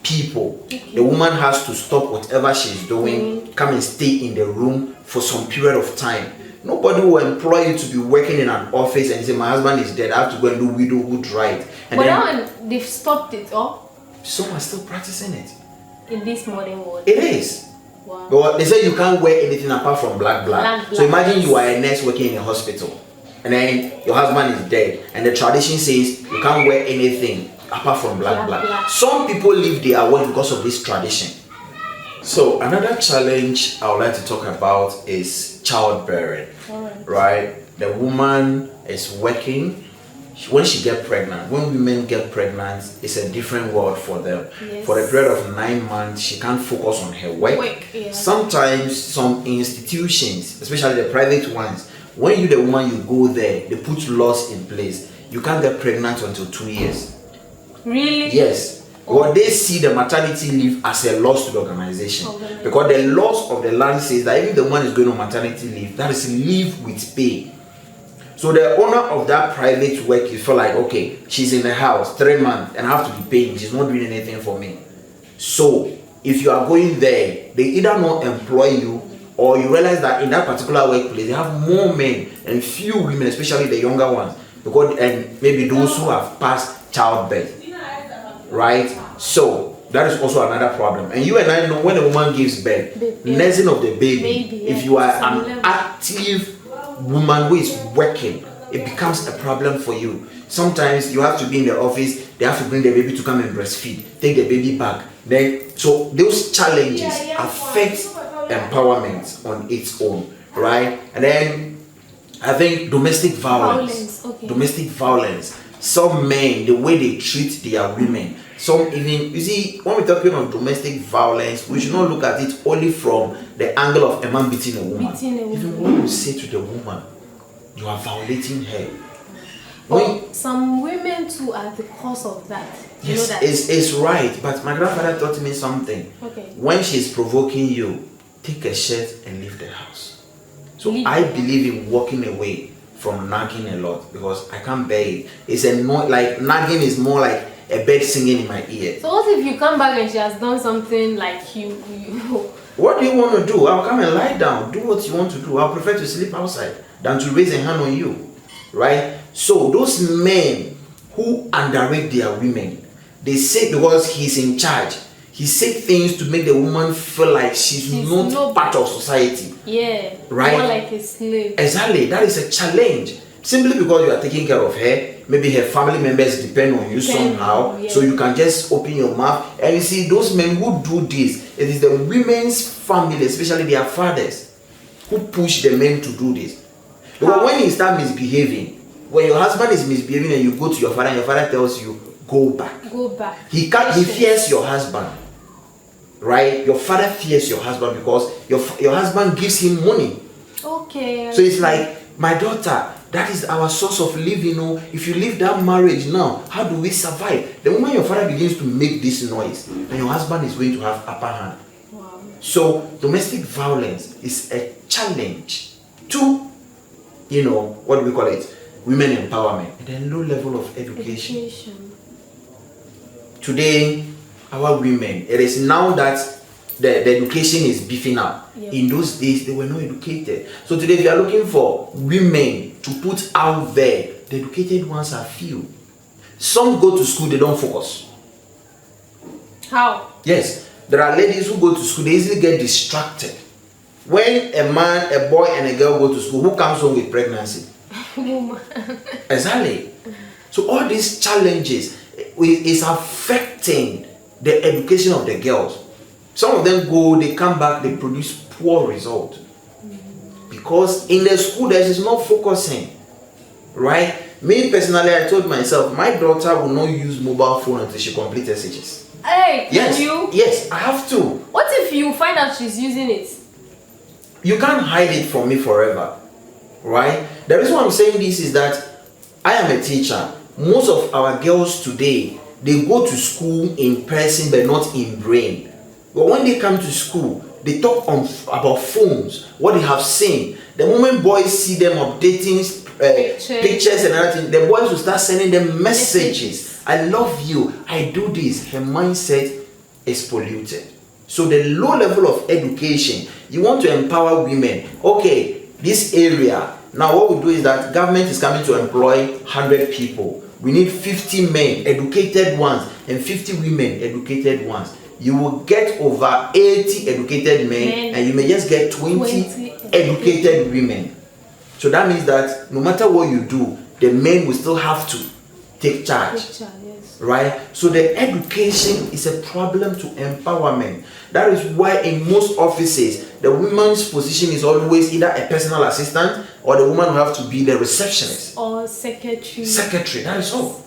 people, the woman has to stop whatever she's doing, come and stay in the room for some period of time. Nobody will employ you to be working in an office and say, my husband is dead, I have to go and do widowhood right. And but now they've stopped it all. Some are still practicing it. In this modern world. It is. Wow. But they say you can't wear anything apart from black. So imagine you are a nurse working in a hospital and then your husband is dead and the tradition says you can't wear anything apart from black. Some people leave their work because of this tradition. So another challenge I would like to talk about is childbearing. Right? The woman is working. When she gets pregnant, when women get pregnant, it's a different world for them. Yes. For a period of 9 months, she can't focus on her work. Sometimes some institutions, especially the private ones, when you the woman, you go there, they put laws in place. You can't get pregnant until 2 years. Really? Yes. Well, they see the maternity leave as a loss to the organization. Because the laws of the land says that if the woman is going on maternity leave, that is leave with pay. So the owner of that private work, you feel like, okay, she's in the house 3 months and I have to be paying. She's not doing anything for me. So if you are going there, they either not employ you or you realize that in that particular workplace, they have more men and few women, especially the younger ones, because and maybe those who have passed childbirth. Right? So that is also another problem. And you and I know when a woman gives birth, nursing of the baby, if you are an active woman who is working, it becomes a problem for you. Sometimes you have to be in the office, they have to bring the baby to come and breastfeed, take the baby back. Then so those challenges affect empowerment on its own, right? And then I think domestic violence. Domestic violence. Some men, the way they treat their women. Some even, you see, when we're talking of domestic violence, we should not look at it only from the angle of a man beating a woman. Even when you say to the woman, you are violating her. Some women too are the cause of that. You know that? It's right. But my grandfather taught me something. When she's provoking you, take a shirt and leave the house. So I believe in walking away from nagging a lot because I can't bear it. It's a more like nagging is more like a bird singing in my ear. So what if you come back and she has done something like you What do you want to do? I'll come and lie down. Do what you want to do. I'll prefer to sleep outside than to raise a hand on you. Right? So those men who underrate their women, they say because he's in charge, he said things to make the woman feel like she's not part of society. Yeah. Right? More like a slave. Exactly. That is a challenge. Simply because you are taking care of her, maybe her family members depend on you somehow, so you can just open your mouth. And you see, those men who do this, it is the women's family, especially their fathers, who push the men to do this. Because when you start misbehaving, when your husband is misbehaving and you go to your father and your father tells you, go back. Go back. He fears your husband. Right? Your father fears your husband because your husband gives him money. Okay. So it's like, my daughter, that is our source of living. If you leave that marriage now, how do we survive? The moment your father begins to make this noise, then your husband is going to have upper hand. Wow. So domestic violence is a challenge to, what do we call it? Women empowerment. And then low level of education. Today, our women, it is now that the education is beefing up. In those days, they were not educated. So today, if you are looking for women to put out there, the educated ones are few. Some go to school, they don't focus. How? Yes, there are ladies who go to school, they easily get distracted. When a man, a boy, and a girl go to school, who comes home with pregnancy? Woman. Exactly. So all these challenges is affecting the education of the girls. Some of them go, they come back, they produce poor result. Because in the school, there is not focusing. Right? Me personally, I told myself, my daughter will not use mobile phone until she completes SHS. Hey, can Yes, you? yes, I have to. What if you find out she's using it? You can't hide it from me forever, right? The reason why I'm saying this is that I am a teacher. Most of our girls today, they go to school in person but not in brain. But when they come to school, they talk about phones, what they have seen. The moment boys see them updating pictures and everything, the boys will start sending them messages. I love you, I do this. Her mindset is polluted. So the low level of education, you want to empower women. Okay, this area, now what we do is that government is coming to employ 100 people. We need 50 men, educated ones, and 50 women, educated ones. You will get over 80 educated men, and you may just get 20 educated women. So that means that no matter what you do, the men will still have to take charge. Yes. Right? So the education is a problem to empowerment. That is why in most offices, the woman's position is always either a personal assistant or the woman will have to be the receptionist. Or secretary. Secretary, that is all.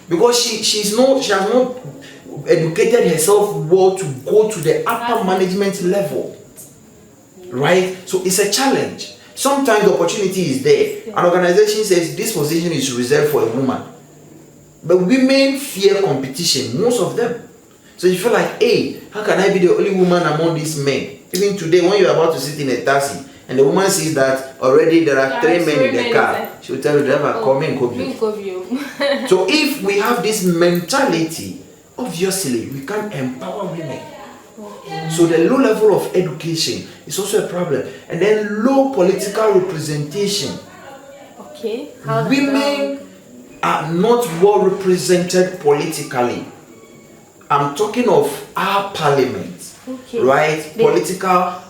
Because she has not educated herself well to go to the upper management level. Right? So it's a challenge. Sometimes the opportunity is there. An organization says this position is reserved for a woman. But women fear competition, most of them. So you feel like, hey, how can I be the only woman among these men? Even today, when you're about to sit in a taxi, and the woman sees that already there are three men in the car, she will tell the driver, come in, Kobe. So if we have this mentality, obviously we can't empower women. So the low level of education is also a problem. And then low political representation. Okay. Women are not well represented politically. I'm talking of our parliament, right? Political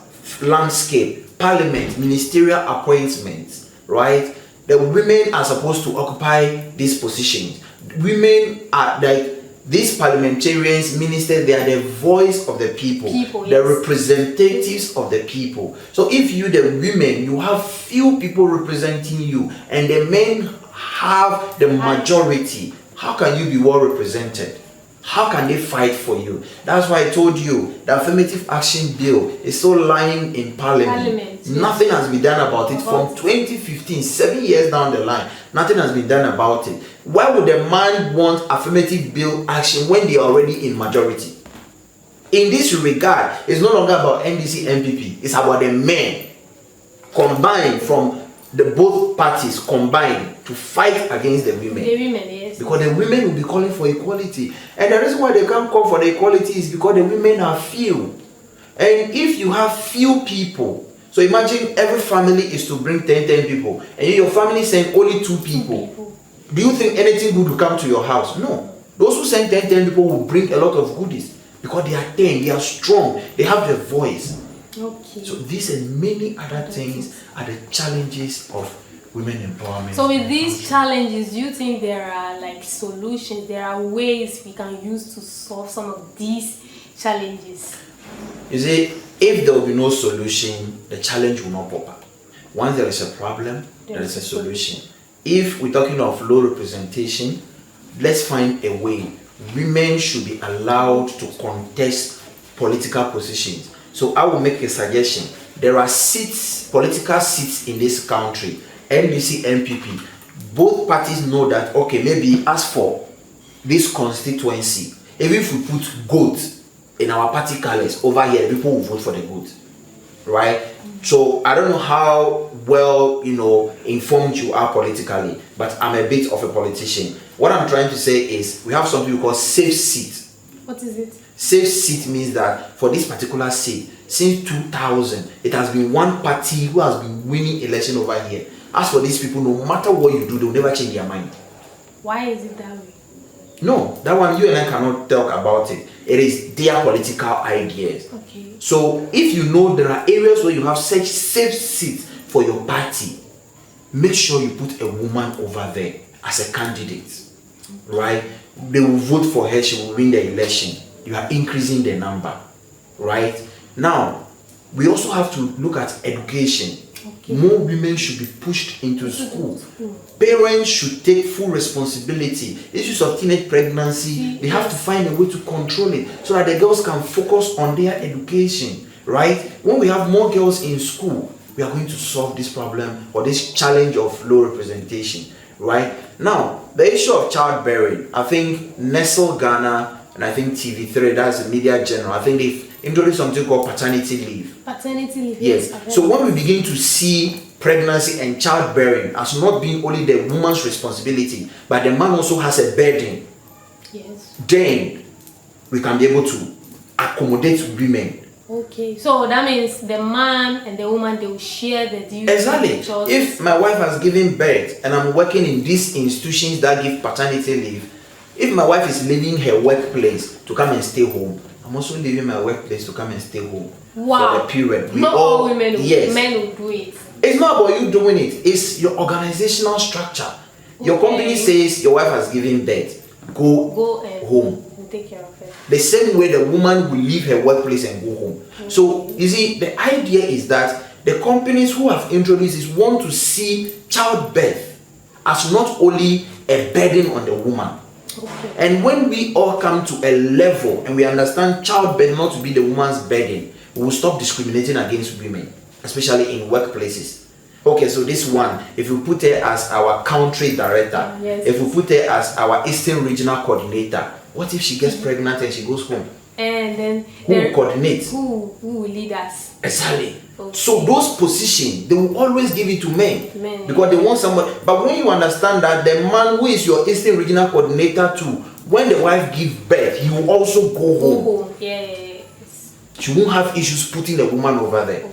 landscape, parliament, ministerial appointments, right? The women are supposed to occupy these positions. Women are like these parliamentarians, ministers, they are the voice of the people, the representatives of the people. So if you, the women, you have few people representing you and the men have the majority, how can you be well represented? How can they fight for you? That's why I told you the affirmative action bill is still lying in parliament. Nothing has been done about it from 2015, 7 years down the line. Nothing has been done about it. Why would a man want affirmative bill action when they are already in majority? In this regard, it's no longer about NDC, MPP. It's about the men combined from the both parties combined to fight against the women. The women, yes. Because the women will be calling for equality. And the reason why they can't call for the equality is because the women are few. And if you have few people, so imagine every family is to bring 10 people, and your family send only 2 people. Do you think anything good will come to your house? No. Those who send 10 people will bring a lot of goodies because they are 10, they are strong, they have the voice. Okay. So these and many other things are the challenges of women empowerment. So with these challenges, do you think there are like solutions, there are ways we can use to solve some of these challenges? You see, if there will be no solution, the challenge will not pop up. Once there is a problem, there is a solution. If we're talking of low representation, let's find a way. Women should be allowed to contest political positions. So I will make a suggestion. There are seats, political seats in this country, NDC, MPP. Both parties know that, okay, maybe as for this constituency, even if we put goat in our party colors over here, people will vote for the goat, right? So I don't know how well, informed you are politically, but I'm a bit of a politician. What I'm trying to say is we have something we call safe seat. What is it? Safe seat means that for this particular seat, since 2000, it has been one party who has been winning election over here. As for these people, no matter what you do, they'll never change their mind. Why is it that way? No, that one you and I cannot talk about it. It is their political ideas. Okay. So if you know there are areas where you have such safe seats for your party, make sure you put a woman over there as a candidate, right? They will vote for her, she will win the election. You are increasing the number, right? Now, we also have to look at education. More women should be pushed into school. Parents should take full responsibility. Issues of teenage pregnancy, they have to find a way to control it so that the girls can focus on their education, right? When we have more girls in school, we are going to solve this problem or this challenge of low representation, right? Now, the issue of childbearing, I think Nestle Ghana and I think TV3, that's the Media General, I think they've introduced something called paternity leave. Paternity leave. Yes. So when we begin to see pregnancy and childbearing as not being only the woman's responsibility, but the man also has a burden, then we can be able to accommodate women. Okay, so that means the man and the woman, they will share the duty. Exactly. If my wife has given birth and I'm working in these institutions that give paternity leave, if my wife is leaving her workplace to come and stay home, I'm also leaving my workplace to come and stay home for a period. Not all women will do it. It's not about you doing it. It's your organizational structure. Your company says your wife has given birth. Go home. And take care of it. The same way the woman will leave her workplace and go home. Okay. So, you see, the idea is that the companies who have introduced this want to see childbirth as not only a burden on the woman. Okay. And when we all come to a level and we understand childbirth not to be the woman's burden, we will stop discriminating against women, especially in workplaces. Okay, so this one, if we put her as our country director, if we put her as our Eastern Regional Coordinator, what if she gets pregnant and she goes home? And then who will coordinate? Who will lead us? Exactly. Okay. So those positions, they will always give it to men because they want somebody. But when you understand that the man who is your Eastern Regional Coordinator too, when the wife gives birth, he will also go home. Yes. She won't have issues putting the woman over there.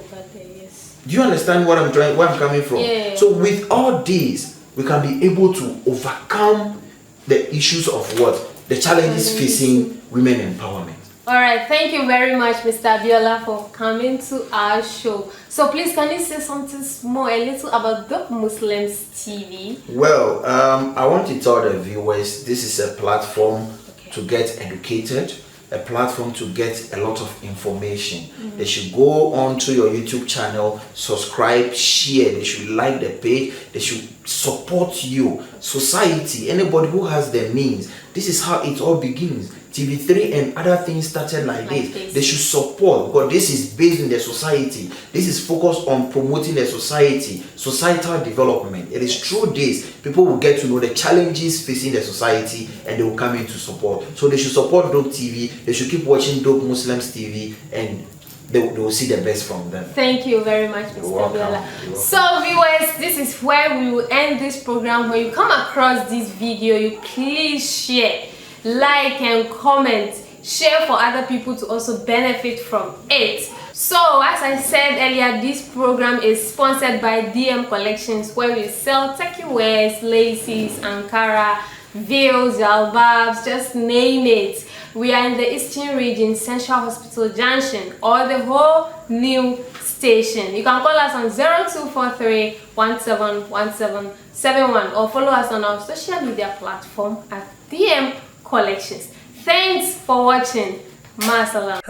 Do you understand where I'm coming from? Yeah. So with all these, we can be able to overcome the issues of what? The challenges facing women empowerment. All right, thank you very much, Mr. Abiolla, for coming to our show. So please, can you say something more, a little about the Muslims TV? Well, I want to tell the viewers, this is a platform to get educated, a platform to get a lot of information. They should go on to your YouTube channel, subscribe, share, they should like the page, they should support you. Society, anybody who has the means, this is how it all begins. TV3 and other things started like this. They should support because this is based in the society. This is focused on promoting the society, societal development. It is through this people will get to know the challenges facing the society and they will come in to support. So they should support Dope TV. They should keep watching Dope Muslims TV and they will see the best from them. Thank you very much, Mr. Abiolla. So viewers, this is where we will end this program. When you come across this video, you please share, like and comment, share for other people to also benefit from it. So as I said earlier, this program is sponsored by DM Collections, where we sell turkey wears, laces, ankara, veils, jalbabs, just name it. We are in the Eastern Region, Central Hospital Junction, or the whole new station. You can call us on 0243 171771 or follow us on our social media platform at DM Collections. Thanks for watching. Masalam.